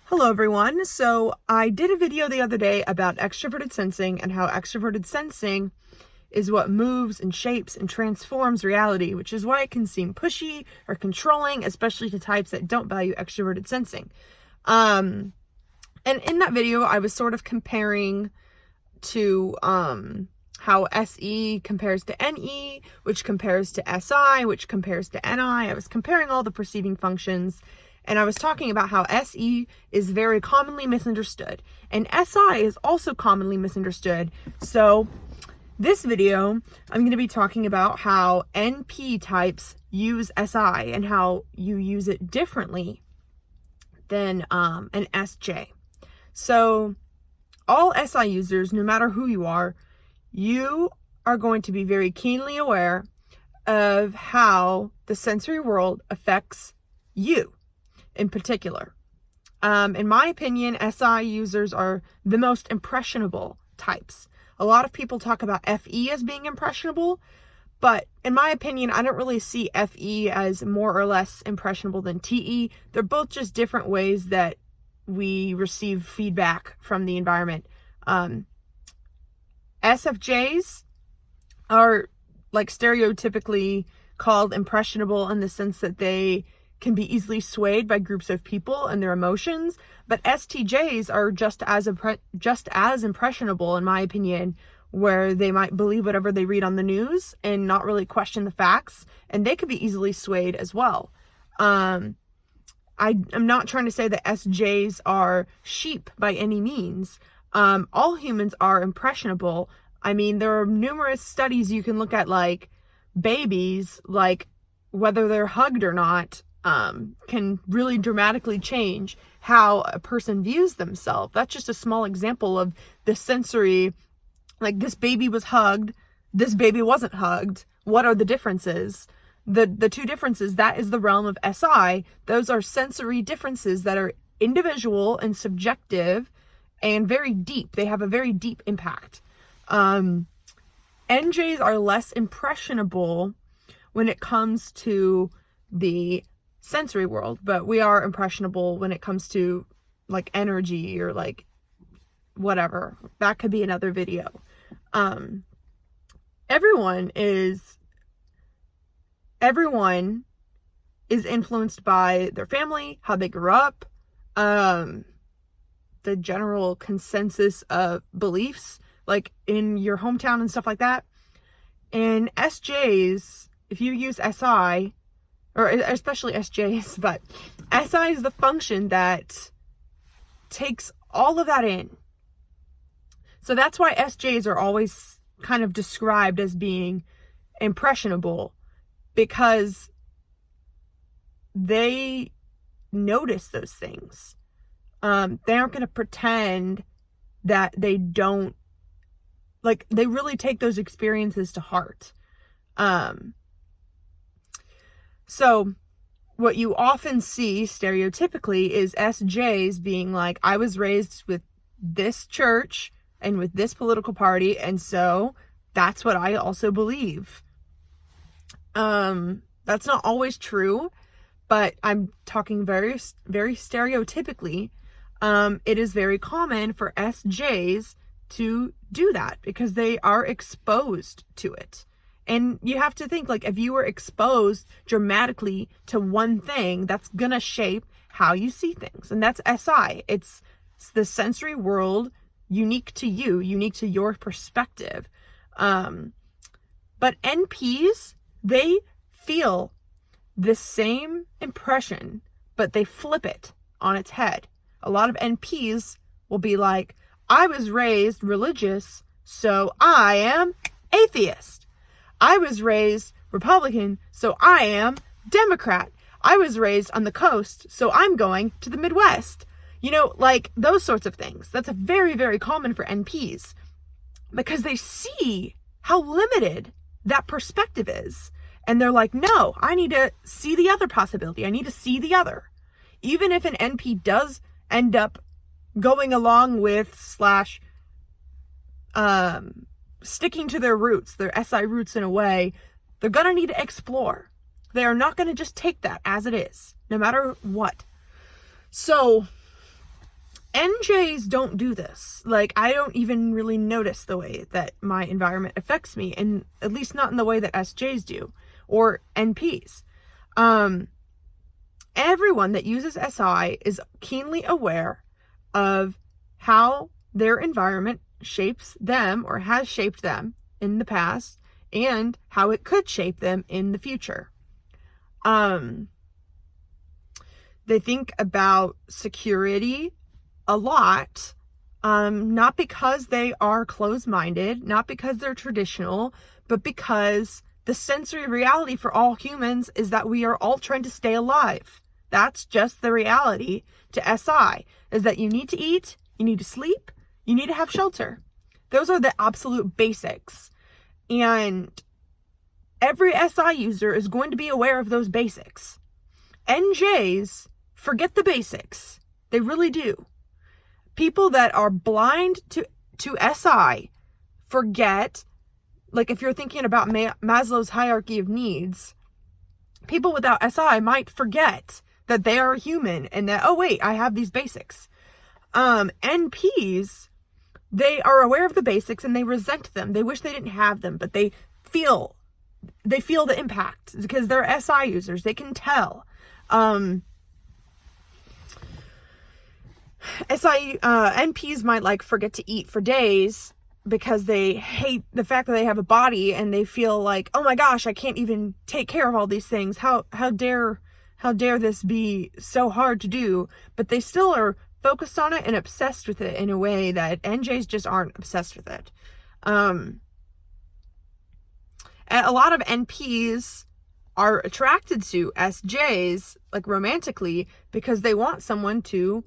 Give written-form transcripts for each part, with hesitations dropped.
Hello everyone. So I did a video the other day about extroverted sensing and how extroverted sensing is what moves and shapes and transforms reality, which is why it can seem pushy or controlling, especially to types that don't value extroverted sensing. And in that video, I was sort of comparing to how SE compares to NE, which compares to SI, which compares to NI. I was comparing all the perceiving functions. And I was talking about how SE is very commonly misunderstood and SI is also commonly misunderstood. So this video, I'm going to be talking about how NP types use SI and how you use it differently than an SJ. So all SI users, no matter who you are going to be very keenly aware of how the sensory world affects you. In particular. In my opinion, SI users are the most impressionable types. A lot of people talk about FE as being impressionable, but in my opinion, I don't really see FE as more or less impressionable than TE. They're both just different ways that we receive feedback from the environment. SFJs are like stereotypically called impressionable in the sense that they can be easily swayed by groups of people and their emotions, but STJs are just as impressionable, in my opinion, where they might believe whatever they read on the news and not really question the facts, and they could be easily swayed as well. I'm not trying to say that SJs are sheep by any means. All humans are impressionable. I mean, there are numerous studies you can look at, like babies, like whether they're hugged or not, can really dramatically change how a person views themselves. That's just a small example of the sensory, like this baby was hugged, this baby wasn't hugged. What are the differences? The two differences, that is the realm of SI. Those are sensory differences that are individual and subjective and very deep. They have a very deep impact. NJs are less impressionable when it comes to the sensory world, but we are impressionable when it comes to like energy or like whatever. That could be another video. Everyone is influenced by their family, how they grew up, the general consensus of beliefs, like in your hometown and stuff like that. And SJs, if you use SI, or especially SJs, but SI is the function that takes all of that in. So that's why SJs are always kind of described as being impressionable, because they notice those things. They aren't going to pretend that they don't, like, they really take those experiences to heart. So what you often see stereotypically is SJs being like, I was raised with this church and with this political party, and so that's what I also believe. That's not always true, but I'm talking very, very stereotypically. It is very common for SJs to do that because they are exposed to it. And you have to think, like, if you were exposed dramatically to one thing, that's gonna shape how you see things. And that's SI. It's the sensory world unique to you, unique to your perspective. But NPs, they feel the same impression, but they flip it on its head. A lot of NPs will be like, I was raised religious, so I am atheist. I was raised Republican, so I am Democrat. I was raised on the coast, so I'm going to the Midwest. You know, like those sorts of things. That's very, very common for NPs because they see how limited that perspective is. And they're like, no, I need to see the other possibility. I need to see the other. Even if an NP does end up going along with sticking to their roots, their SI roots in a way, they're going to need to explore. They are not going to just take that as it is, no matter what. So NJs don't do this. Like, I don't even really notice the way that my environment affects me, and at least not in the way that SJs do, or NPs. Everyone that uses SI is keenly aware of how their environment shapes them or has shaped them in the past, and how it could shape them in the future. They think about security a lot, not because they are closed-minded, not because they're traditional, but because the sensory reality for all humans is that we are all trying to stay alive. That's just the reality to SI, is that you need to eat, you need to sleep, you need to have shelter. Those are the absolute basics. And every SI user is going to be aware of those basics. NJs forget the basics. They really do. People that are blind to SI forget, like if you're thinking about Maslow's hierarchy of needs, people without SI might forget that they are human and that, oh wait, I have these basics. NPs, they are aware of the basics and they resent them. They wish they didn't have them, but they feel the impact because they're SI users. They can tell. NPs might like forget to eat for days because they hate the fact that they have a body, and they feel like, oh my gosh, I can't even take care of all these things. How dare this be so hard to do? But they still are focused on it and obsessed with it in a way that NJs just aren't obsessed with it. A lot of NPs are attracted to SJs, like romantically, because they want someone to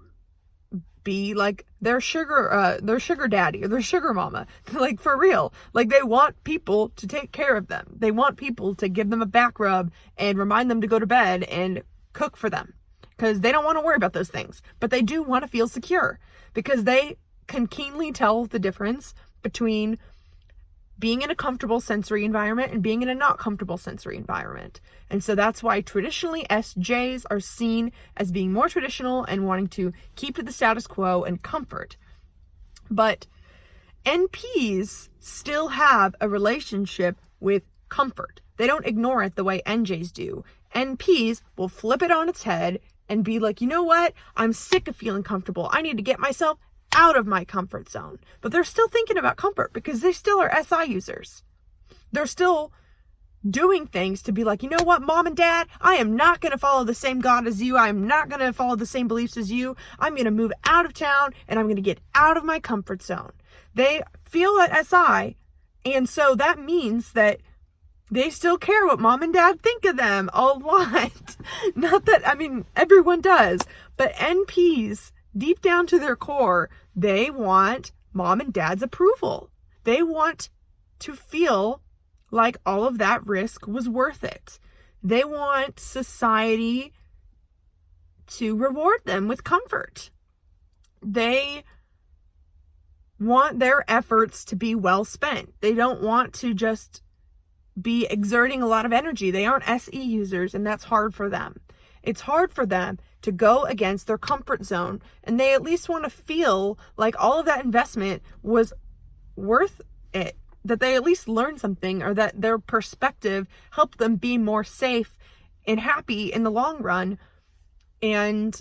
be like their sugar daddy or their sugar mama. Like, for real. Like, they want people to take care of them. They want people to give them a back rub and remind them to go to bed and cook for them, because they don't want to worry about those things, but they do want to feel secure, because they can keenly tell the difference between being in a comfortable sensory environment and being in a not comfortable sensory environment. And so that's why traditionally SJs are seen as being more traditional and wanting to keep to the status quo and comfort. But NPs still have a relationship with comfort. They don't ignore it the way NJs do. NPs will flip it on its head and be like, you know what? I'm sick of feeling comfortable. I need to get myself out of my comfort zone. But they're still thinking about comfort because they still are SI users. They're still doing things to be like, you know what, mom and dad, I am not going to follow the same God as you. I am not going to follow the same beliefs as you. I'm going to move out of town and I'm going to get out of my comfort zone. They feel that SI, and so that means that they still care what mom and dad think of them a lot. Not that, I mean, everyone does, but NPs, deep down to their core, they want mom and dad's approval. They want to feel like all of that risk was worth it. They want society to reward them with comfort. They want their efforts to be well spent. They don't want to just be exerting a lot of energy. They aren't SE users, and that's hard for them. It's hard for them to go against their comfort zone, and they at least want to feel like all of that investment was worth it, that they at least learned something, or that their perspective helped them be more safe and happy in the long run. And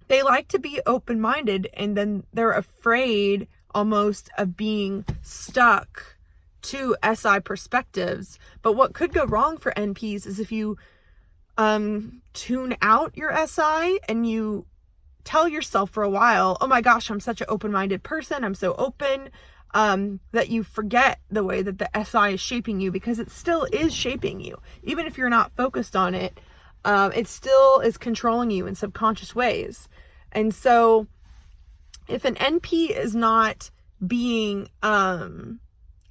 they like to be open-minded, and then they're afraid almost of being stuck to SI perspectives. But what could go wrong for NPs is if you tune out your SI and you tell yourself for a while, oh my gosh, I'm such an open-minded person, I'm so open, that you forget the way that the SI is shaping you, because it still is shaping you. Even if you're not focused on it, it still is controlling you in subconscious ways. And so if an NP is not being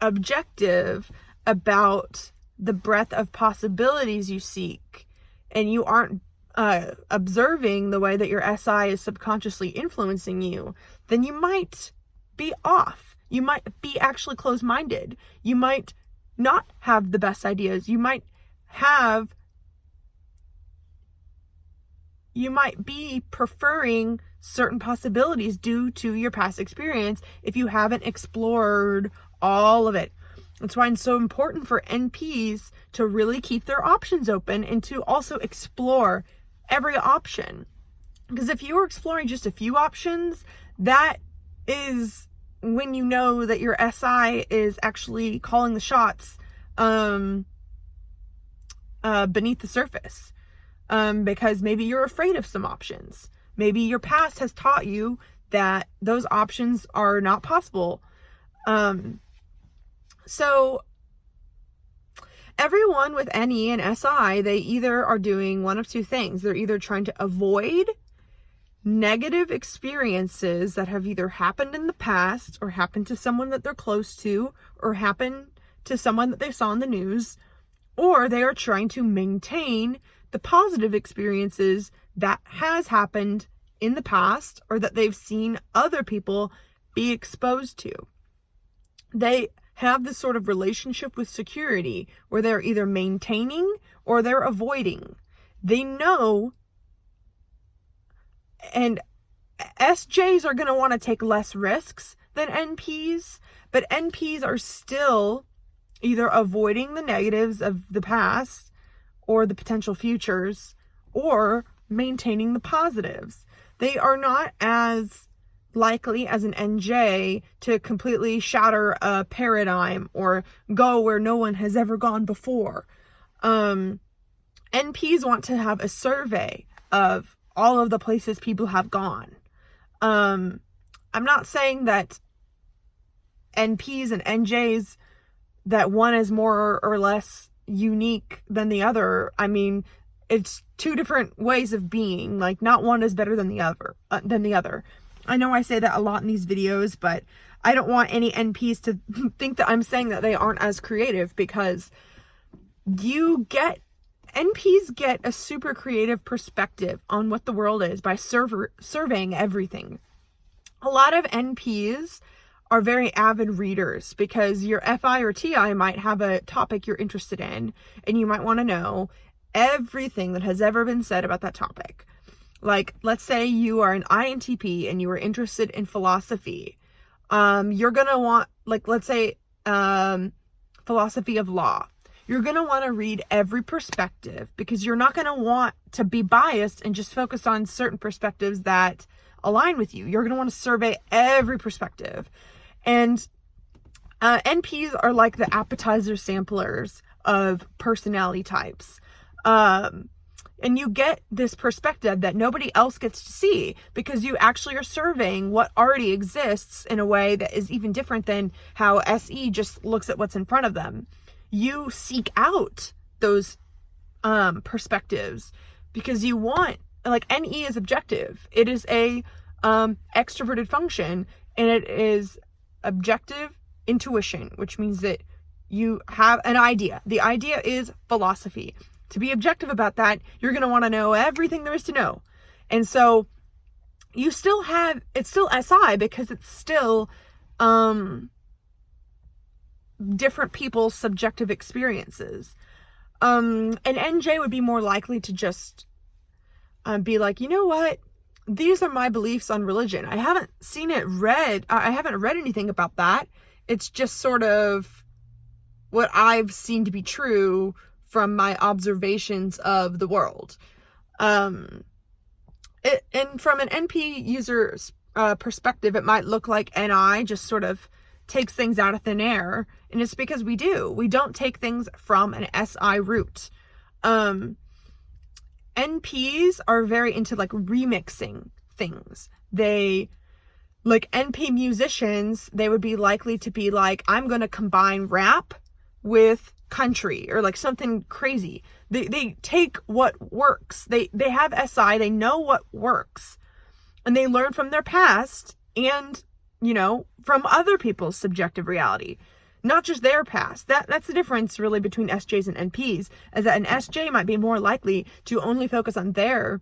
objective about the breadth of possibilities you seek, and you aren't observing the way that your SI is subconsciously influencing you, then you might be off. You might be actually closed-minded. You might not have the best ideas. You might you might be preferring certain possibilities due to your past experience if you haven't explored all of it. That's why it's so important for NPs to really keep their options open and to also explore every option. Because if you're exploring just a few options, that is when you know that your SI is actually calling the shots beneath the surface. Because maybe you're afraid of some options. Maybe your past has taught you that those options are not possible. So everyone with NE and SI, they either are doing one of two things. They're either trying to avoid negative experiences that have either happened in the past or happened to someone that they're close to or happened to someone that they saw in the news, or they are trying to maintain the positive experiences that has happened in the past or that they've seen other people be exposed to. They have this sort of relationship with security where they're either maintaining or they're avoiding. They know, and SJs are going to want to take less risks than NPs, but NPs are still either avoiding the negatives of the past or the potential futures, or maintaining the positives. They are not as likely as an NJ to completely shatter a paradigm or go where no one has ever gone before. NPs want to have a survey of all of the places people have gone. I'm not saying that NPs and NJs, that one is more or less unique than the other. I mean, it's two different ways of being. Like, not one is better than the other. I know I say that a lot in these videos, but I don't want any NPs to think that I'm saying that they aren't as creative, because NPs get a super creative perspective on what the world is by surveying everything. A lot of NPs are very avid readers, because your FI or TI might have a topic you're interested in, and you might want to know everything that has ever been said about that topic. Like, let's say you are an INTP and you are interested in philosophy. You're going to want, like, let's say, philosophy of law. You're going to want to read every perspective, because you're not going to want to be biased and just focus on certain perspectives that align with you. You're going to want to survey every perspective. And NPs are like the appetizer samplers of personality types. And you get this perspective that nobody else gets to see, because you actually are surveying what already exists in a way that is even different than how SE just looks at what's in front of them. You seek out those perspectives because you want, like, NE is objective. It is a extroverted function, and it is objective intuition, which means that you have an idea. The idea is philosophy. To be objective about that, you're going to want to know everything there is to know. And so you still have, it's still SI, because it's still different people's subjective experiences. An NJ would be more likely to just be like, you know what? These are my beliefs on religion. I haven't read anything about that. It's just sort of what I've seen to be true from my observations of the world. And from an NP user's perspective, it might look like NI just sort of takes things out of thin air. And it's because we do. We don't take things from an SI root. NPs are very into, like, remixing things. They, like, NP musicians, they would be likely to be like, I'm going to combine rap with country, or like something crazy. They take what works. They have SI, they know what works, and they learn from their past and, you know, from other people's subjective reality, not just their past. That's the difference really between SJs and NPs, is that an SJ might be more likely to only focus on their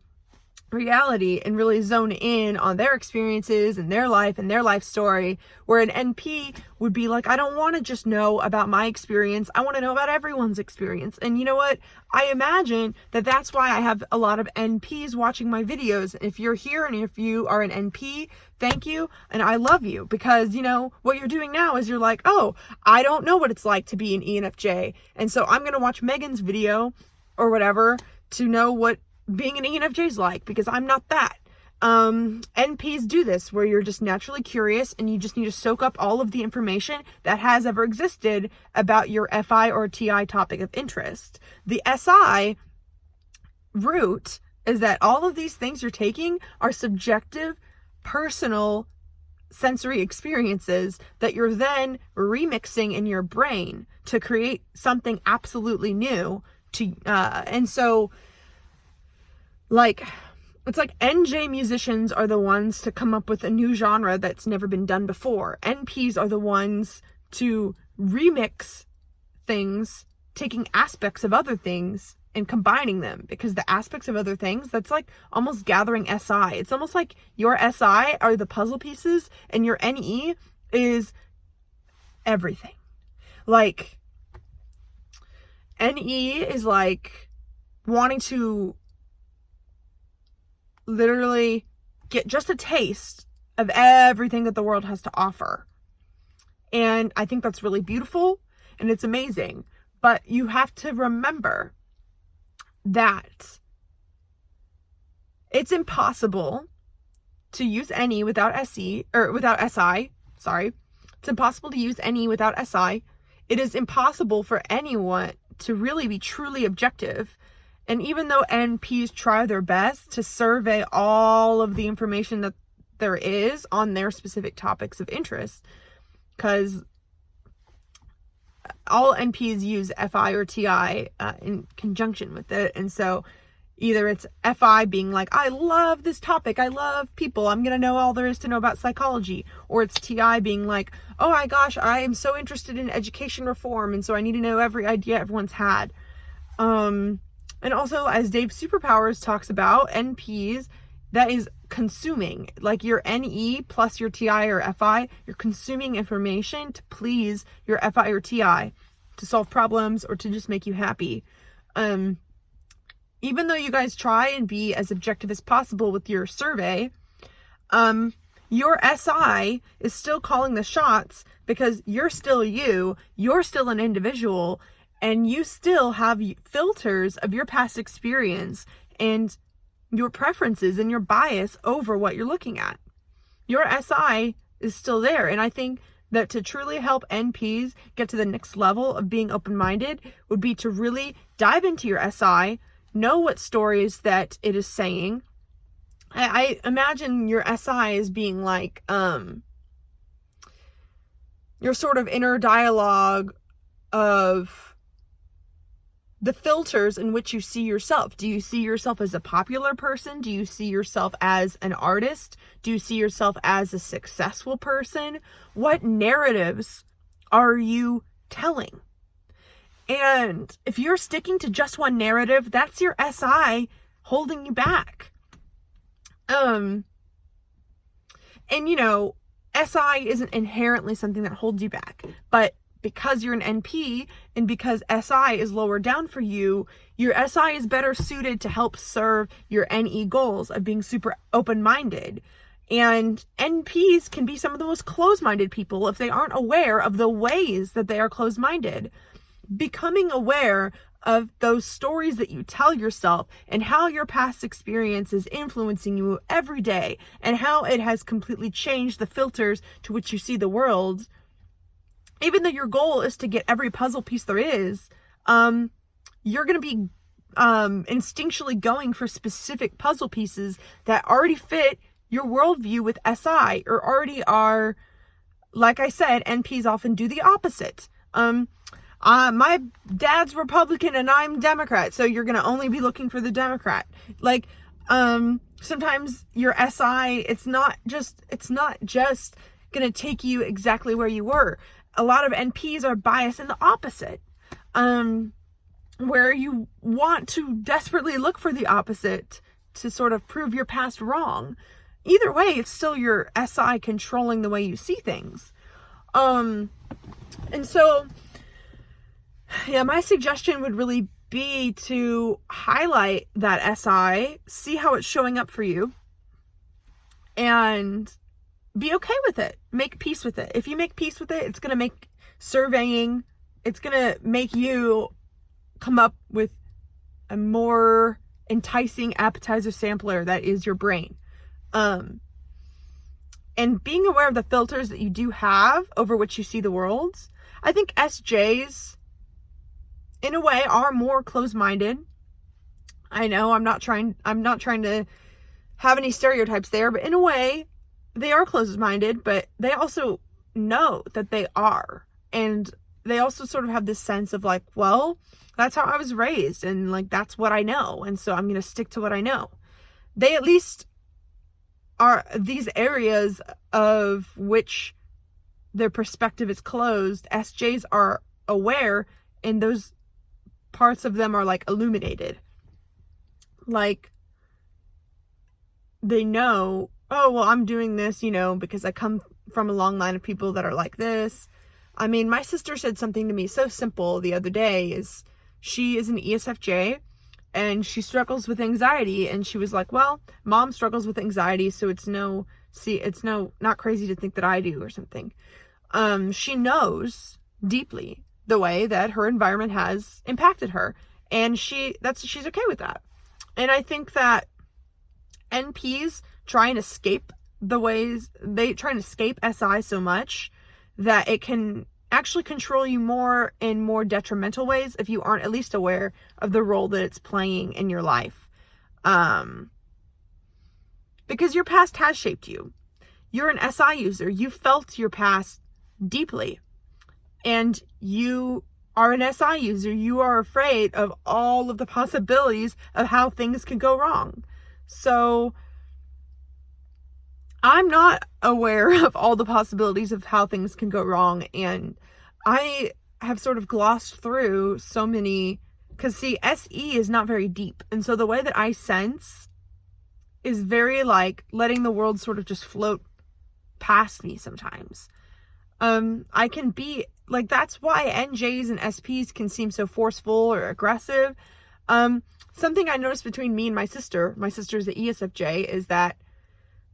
reality and really zone in on their experiences and their life and their life story, where an NP would be like, I don't want to just know about my experience, I want to know about everyone's experience. And you know what, I imagine that that's why I have a lot of NPs watching my videos. If you're here and if you are an NP, thank you and I love you, because you know what you're doing now is you're like, oh, I don't know what it's like to be an ENFJ, and so I'm gonna watch Megan's video or whatever to know what being an ENFJ is like, because I'm not that. NPs do this, where you're just naturally curious and you just need to soak up all of the information that has ever existed about your FI or TI topic of interest. The SI route is that all of these things you're taking are subjective, personal, sensory experiences that you're then remixing in your brain to create something absolutely new and so like, it's like NJ musicians are the ones to come up with a new genre that's never been done before. NPs are the ones to remix things, taking aspects of other things and combining them, because the aspects of other things, that's like almost gathering SI. It's almost like your SI are the puzzle pieces and your NE is everything. Like, NE is like wanting to literally get just a taste of everything that the world has to offer. And I think that's really beautiful and it's amazing. But you have to remember that it's impossible to use NE without SE, or without SI. Sorry. It's impossible to use NE without SI. It is impossible for anyone to really be truly objective. And even though NPs try their best to survey all of the information that there is on their specific topics of interest, because all NPs use FI or TI in conjunction with it. And so either it's FI being like, I love this topic, I love people, I'm going to know all there is to know about psychology. Or it's TI being like, oh my gosh, I am so interested in education reform, and so I need to know every idea everyone's had. And also, as Dave Superpowers talks about, NPs, that is consuming. Like your NE plus your TI or FI, you're consuming information to please your FI or TI, to solve problems or to just make you happy. Even though you guys try and be as objective as possible with your survey, your SI is still calling the shots, because you're still you're still an individual, and you still have filters of your past experience and your preferences and your bias over what you're looking at. Your SI is still there. And I think that to truly help NPs get to the next level of being open-minded would be to really dive into your SI, know what stories that it is saying. I imagine your SI as being like your sort of inner dialogue of the filters in which you see yourself. Do you see yourself as a popular person? Do you see yourself as an artist? Do you see yourself as a successful person? What narratives are you telling? And if you're sticking to just one narrative, that's your SI holding you back. And you know, SI isn't inherently something that holds you back, but because you're an NP and because SI is lower down for you, your SI is better suited to help serve your NE goals of being super open-minded. And NPs can be some of the most closed-minded people if they aren't aware of the ways that they are closed-minded. Becoming aware of those stories that you tell yourself and how your past experience is influencing you every day and how it has completely changed the filters to which you see the world. Even though your goal is to get every puzzle piece there is, you're going to be instinctually going for specific puzzle pieces that already fit your worldview with SI, or already are, like I said, NPs often do the opposite. My dad's Republican and I'm Democrat, so you're going to only be looking for the Democrat. Like, sometimes your SI, it's not just going to take you exactly where you were. A lot of NPs are biased in the opposite, where you want to desperately look for the opposite to sort of prove your past wrong. Either way, it's still your SI controlling the way you see things. And so, yeah, my suggestion would really be to highlight that SI, see how it's showing up for you, and be okay with it. Make peace with it. If you make peace with it, it's going to make surveying, it's going to make you come up with a more enticing appetizer sampler that is your brain. And being aware of the filters that you do have over which you see the world. I think SJs, in a way, are more closed-minded. I know I'm not trying to have any stereotypes there, but in a way, they are closed-minded, but they also know that they are. And they also sort of have this sense of like, well, that's how I was raised, and like, that's what I know. And so I'm going to stick to what I know. They at least are these areas of which their perspective is closed. SJs are aware, and those parts of them are like illuminated. Like, they know, oh, well, I'm doing this, because I come from a long line of people that are like this. I mean, my sister said something to me so simple the other day. She is an ESFJ, and she struggles with anxiety. And she was like, well, mom struggles with anxiety, so it's not crazy to think that I do or something. She knows deeply the way that her environment has impacted her, and she's okay with that. And I think that NPs try and escape SI so much that it can actually control you more in more detrimental ways if you aren't at least aware of the role that it's playing in your life. Because your past has shaped you. You're an SI user. You felt your past deeply. And you are an SI user. You are afraid of all of the possibilities of how things could go wrong. So I'm not aware of all the possibilities of how things can go wrong. And I have sort of glossed through so many, because see, SE is not very deep. And so the way that I sense is very like letting the world sort of just float past me sometimes. I can be like, that's why NJs and SPs can seem so forceful or aggressive. Something I noticed between me and my sister's the ESFJ, is that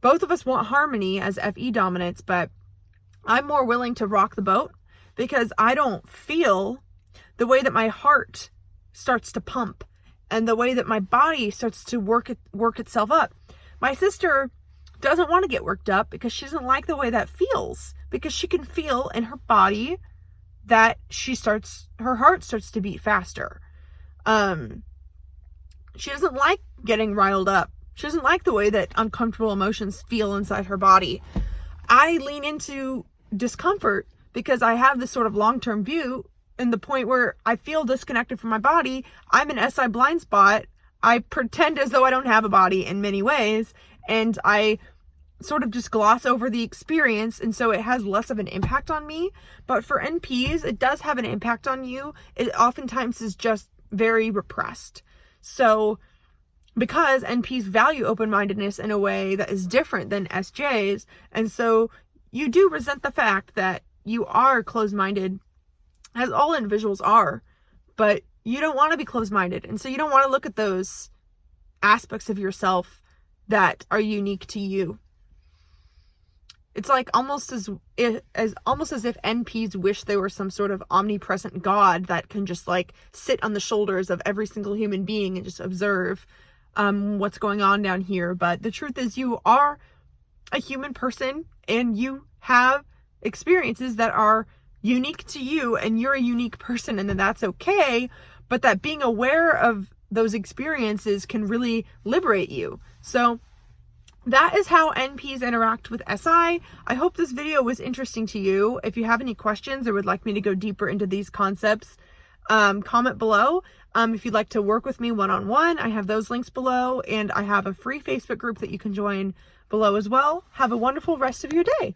both of us want harmony as FE dominants, but I'm more willing to rock the boat because I don't feel the way that my heart starts to pump and the way that my body starts to work itself up. My sister doesn't want to get worked up because she doesn't like the way that feels, because she can feel in her body that her heart starts to beat faster. She doesn't like getting riled up. She doesn't like the way that uncomfortable emotions feel inside her body. I lean into discomfort because I have this sort of long-term view, and the point where I feel disconnected from my body, I'm an SI blind spot. I pretend as though I don't have a body in many ways, and I sort of just gloss over the experience, and so it has less of an impact on me. But for NPs, it does have an impact on you. It oftentimes is just very repressed. So because NPs value open-mindedness in a way that is different than SJs, and so you do resent the fact that you are closed-minded, as all individuals are, but you don't want to be closed-minded, and so you don't want to look at those aspects of yourself that are unique to you. It's like almost as if NPs wish they were some sort of omnipresent God that can just like sit on the shoulders of every single human being and just observe what's going on down here. But the truth is, you are a human person and you have experiences that are unique to you, and you're a unique person, and then that's okay. But that being aware of those experiences can really liberate you. So that is how NPs interact with SI. I hope this video was interesting to you. If you have any questions or would like me to go deeper into these concepts, comment below. If you'd like to work with me one-on-one, I have those links below, and I have a free Facebook group that you can join below as well. Have a wonderful rest of your day.